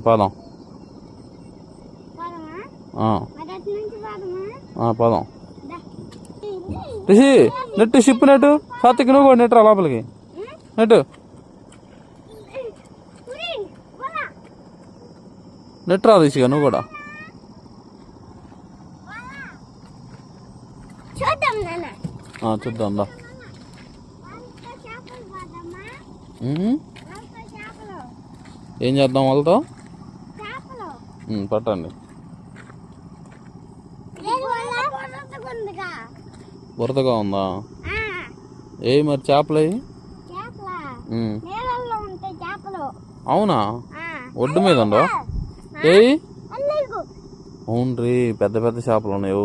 పోదాం పోదాం రిషి నెట్టు షిప్ నెట్టు సాత్విక్ నువ్వు కూడా నెట్టరా లోపలికి నెట్టు నెట్రా రిషిగా నువ్వు కూడా చూద్దాం దా ఏం చేద్దాం వాళ్ళతో పట్టండి బురదగా ఉందా ఏ మరి చేపలు అవునా ఒడ్డు మీద ఉండవు ఏ అవును రీ పెద్ద పెద్ద చేపలు ఉన్నాయి